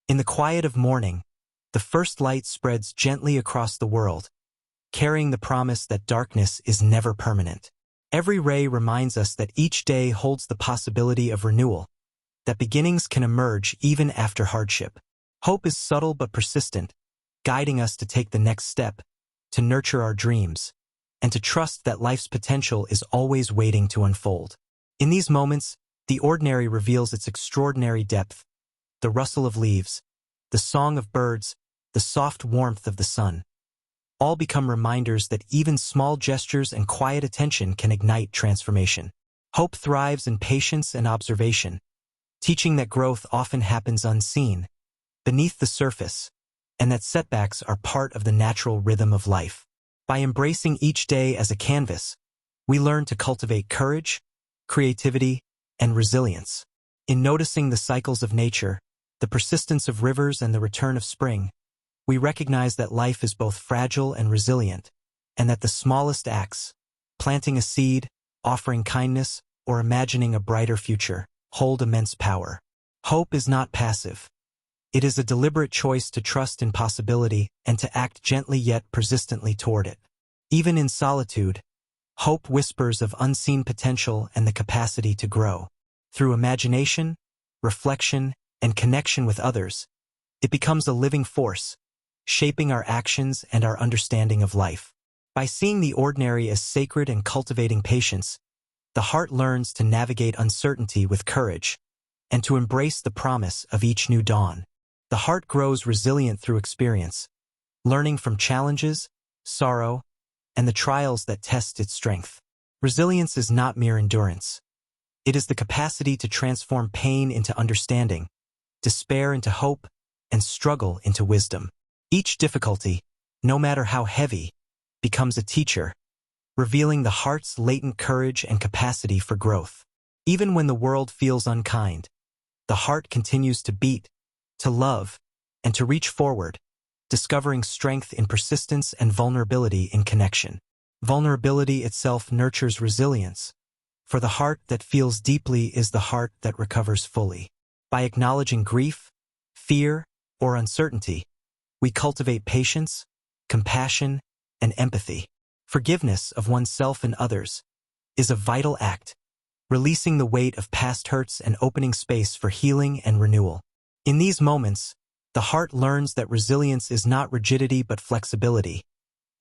In the quiet of morning, the first light spreads gently across the world, carrying the promise that darkness is never permanent. Every ray reminds us that each day holds the possibility of renewal, that beginnings can emerge even after hardship. Hope is subtle but persistent, guiding us to take the next step, to nurture our dreams, and to trust that life's potential is always waiting to unfold. In these moments, the ordinary reveals its extraordinary depth: the rustle of leaves, the song of birds, the soft warmth of the sun. All become reminders that even small gestures and quiet attention can ignite transformation. Hope thrives in patience and observation, teaching that growth often happens unseen, beneath the surface, and that setbacks are part of the natural rhythm of life. By embracing each day as a canvas, we learn to cultivate courage, creativity, and resilience. In noticing the cycles of nature, the persistence of rivers and the return of spring, we recognize that life is both fragile and resilient, and that the smallest acts, planting a seed, offering kindness, or imagining a brighter future, hold immense power. Hope is not passive. It is a deliberate choice to trust in possibility and to act gently yet persistently toward it. Even in solitude, hope whispers of unseen potential and the capacity to grow. Through imagination, reflection, and connection with others, it becomes a living force, shaping our actions and our understanding of life. By seeing the ordinary as sacred and cultivating patience, the heart learns to navigate uncertainty with courage and to embrace the promise of each new dawn. The heart grows resilient through experience, learning from challenges, sorrow, and the trials that test its strength. Resilience is not mere endurance. It is the capacity to transform pain into understanding, despair into hope, and struggle into wisdom. Each difficulty, no matter how heavy, becomes a teacher, revealing the heart's latent courage and capacity for growth. Even when the world feels unkind, the heart continues to beat, to love, and to reach forward, discovering strength in persistence and vulnerability in connection. Vulnerability itself nurtures resilience, for the heart that feels deeply is the heart that recovers fully. By acknowledging grief, fear, or uncertainty, we cultivate patience, compassion, and empathy. Forgiveness of oneself and others is a vital act, releasing the weight of past hurts and opening space for healing and renewal. In these moments, the heart learns that resilience is not rigidity but flexibility,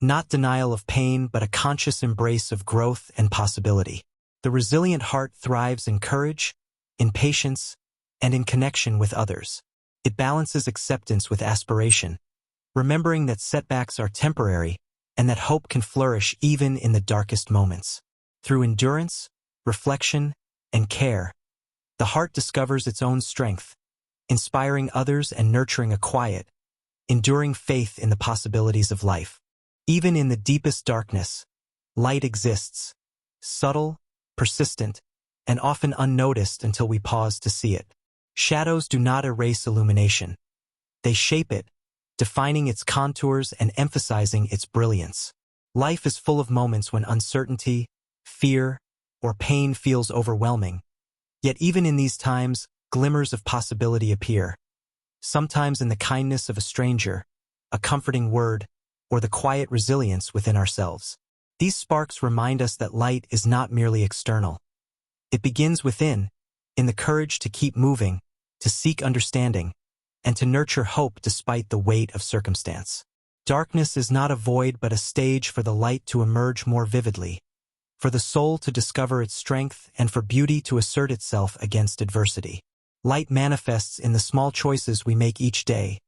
not denial of pain but a conscious embrace of growth and possibility. The resilient heart thrives in courage, in patience, and in connection with others. It balances acceptance with aspiration, remembering that setbacks are temporary and that hope can flourish even in the darkest moments. Through endurance, reflection, and care, the heart discovers its own strength, inspiring others and nurturing a quiet, enduring faith in the possibilities of life. Even in the deepest darkness, light exists, subtle, persistent, and often unnoticed until we pause to see it. Shadows do not erase illumination. They shape it, defining its contours and emphasizing its brilliance. Life is full of moments when uncertainty, fear, or pain feels overwhelming. Yet even in these times, glimmers of possibility appear. Sometimes in the kindness of a stranger, a comforting word, or the quiet resilience within ourselves. These sparks remind us that light is not merely external. It begins within, in the courage to keep moving, to seek understanding, and to nurture hope despite the weight of circumstance. Darkness is not a void but a stage for the light to emerge more vividly, for the soul to discover its strength and for beauty to assert itself against adversity. Light manifests in the small choices we make each day,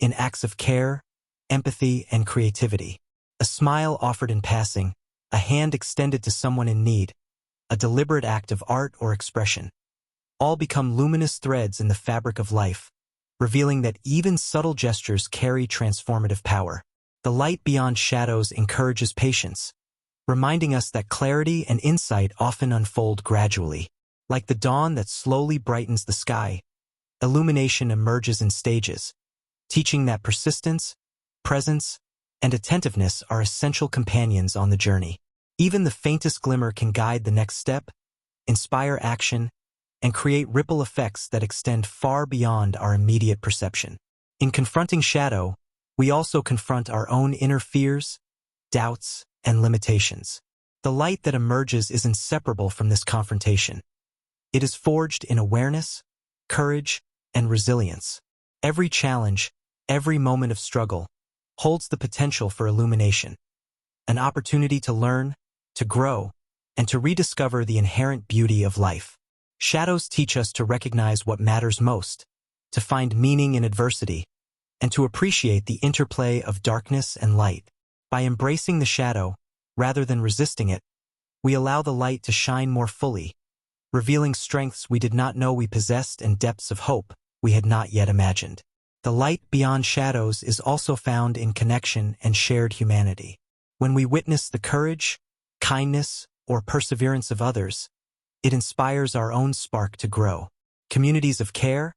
in acts of care, empathy, and creativity. A smile offered in passing, a hand extended to someone in need, a deliberate act of art or expression. All become luminous threads in the fabric of life, revealing that even subtle gestures carry transformative power. The light beyond shadows encourages patience, reminding us that clarity and insight often unfold gradually. Like the dawn that slowly brightens the sky, illumination emerges in stages, teaching that persistence, presence, and attentiveness are essential companions on the journey. Even the faintest glimmer can guide the next step, inspire action, and create ripple effects that extend far beyond our immediate perception. In confronting shadow, we also confront our own inner fears, doubts, and limitations. The light that emerges is inseparable from this confrontation. It is forged in awareness, courage, and resilience. Every challenge, every moment of struggle, holds the potential for illumination, an opportunity to learn, to grow, and to rediscover the inherent beauty of life. Shadows teach us to recognize what matters most, to find meaning in adversity, and to appreciate the interplay of darkness and light. By embracing the shadow, rather than resisting it, we allow the light to shine more fully, revealing strengths we did not know we possessed and depths of hope we had not yet imagined. The light beyond shadows is also found in connection and shared humanity. When we witness the courage, kindness, or perseverance of others, it inspires our own spark to grow. Communities of care,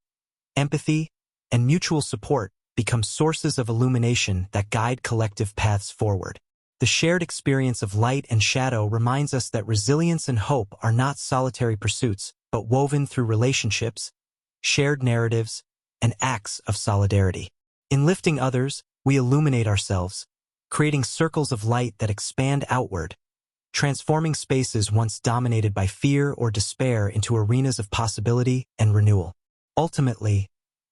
empathy, and mutual support become sources of illumination that guide collective paths forward. The shared experience of light and shadow reminds us that resilience and hope are not solitary pursuits, but woven through relationships, shared narratives, and acts of solidarity. In lifting others, we illuminate ourselves, creating circles of light that expand outward, transforming spaces once dominated by fear or despair into arenas of possibility and renewal. Ultimately,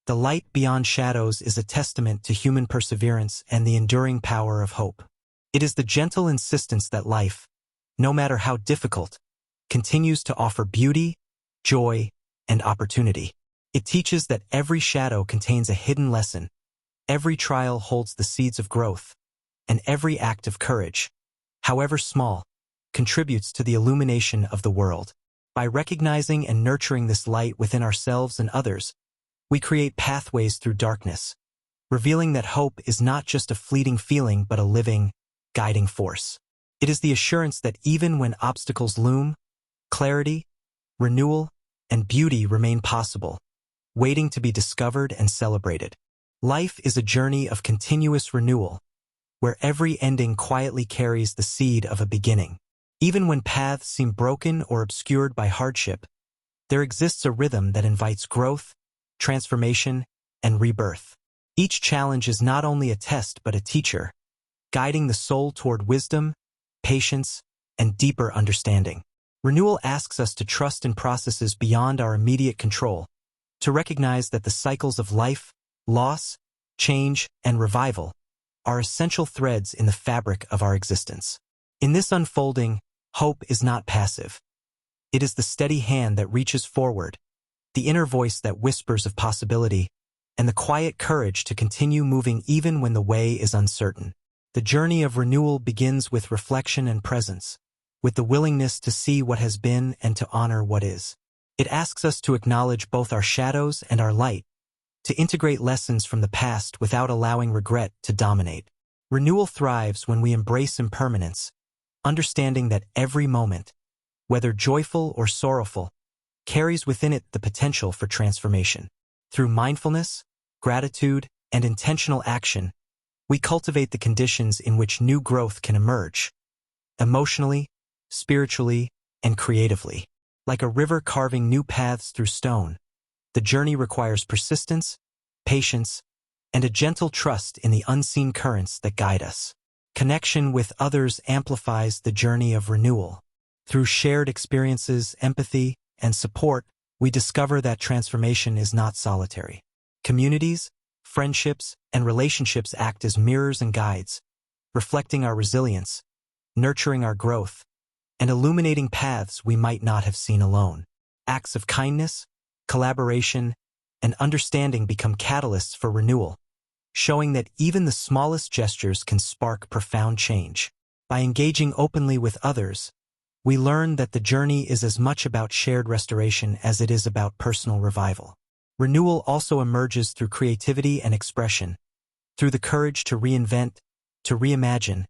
the light beyond shadows is a testament to human perseverance and the enduring power of hope. It is the gentle insistence that life, no matter how difficult, continues to offer beauty, joy, and opportunity. It teaches that every shadow contains a hidden lesson, every trial holds the seeds of growth, and every act of courage, however small, contributes to the illumination of the world. By recognizing and nurturing this light within ourselves and others, we create pathways through darkness, revealing that hope is not just a fleeting feeling but a living, guiding force. It is the assurance that even when obstacles loom, clarity, renewal, and beauty remain possible, waiting to be discovered and celebrated. Life is a journey of continuous renewal, where every ending quietly carries the seed of a beginning. Even when paths seem broken or obscured by hardship, there exists a rhythm that invites growth, transformation, and rebirth. Each challenge is not only a test but a teacher, guiding the soul toward wisdom, patience, and deeper understanding. Renewal asks us to trust in processes beyond our immediate control, to recognize that the cycles of life, loss, change, and revival are essential threads in the fabric of our existence. In this unfolding, hope is not passive. It is the steady hand that reaches forward, the inner voice that whispers of possibility, and the quiet courage to continue moving even when the way is uncertain. The journey of renewal begins with reflection and presence, with the willingness to see what has been and to honor what is. It asks us to acknowledge both our shadows and our light, to integrate lessons from the past without allowing regret to dominate. Renewal thrives when we embrace impermanence, understanding that every moment, whether joyful or sorrowful, carries within it the potential for transformation. Through mindfulness, gratitude, and intentional action, we cultivate the conditions in which new growth can emerge, emotionally, spiritually, and creatively. Like a river carving new paths through stone, the journey requires persistence, patience, and a gentle trust in the unseen currents that guide us. Connection with others amplifies the journey of renewal. Through shared experiences, empathy, and support, we discover that transformation is not solitary. Communities, friendships, and relationships act as mirrors and guides, reflecting our resilience, nurturing our growth, and illuminating paths we might not have seen alone. Acts of kindness, collaboration, and understanding become catalysts for renewal, showing that even the smallest gestures can spark profound change. By engaging openly with others, we learn that the journey is as much about shared restoration as it is about personal revival. Renewal also emerges through creativity and expression, through the courage to reinvent, to reimagine,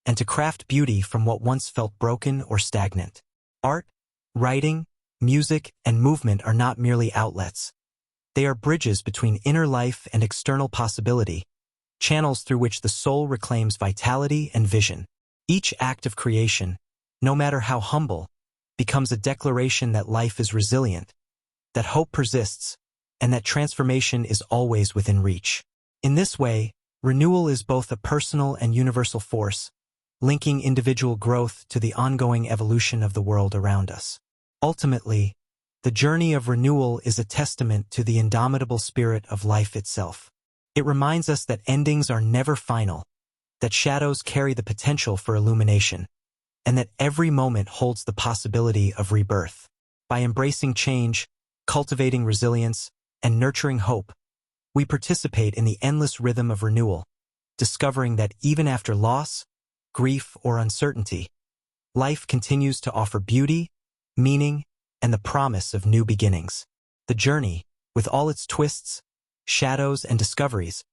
and to craft beauty from what once felt broken or stagnant. Art, writing, music, and movement are not merely outlets. They are bridges between inner life and external possibility, channels through which the soul reclaims vitality and vision. Each act of creation, no matter how humble, becomes a declaration that life is resilient, that hope persists, and that transformation is always within reach. In this way, renewal is both a personal and universal force, linking individual growth to the ongoing evolution of the world around us. Ultimately, the journey of renewal is a testament to the indomitable spirit of life itself. It reminds us that endings are never final, that shadows carry the potential for illumination, and that every moment holds the possibility of rebirth. By embracing change, cultivating resilience, and nurturing hope, we participate in the endless rhythm of renewal, discovering that even after loss, grief, or uncertainty, life continues to offer beauty, meaning, and the promise of new beginnings. The journey, with all its twists, shadows, and discoveries,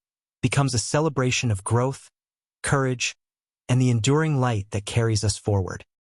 becomes a celebration of growth, courage, and the enduring light that carries us forward.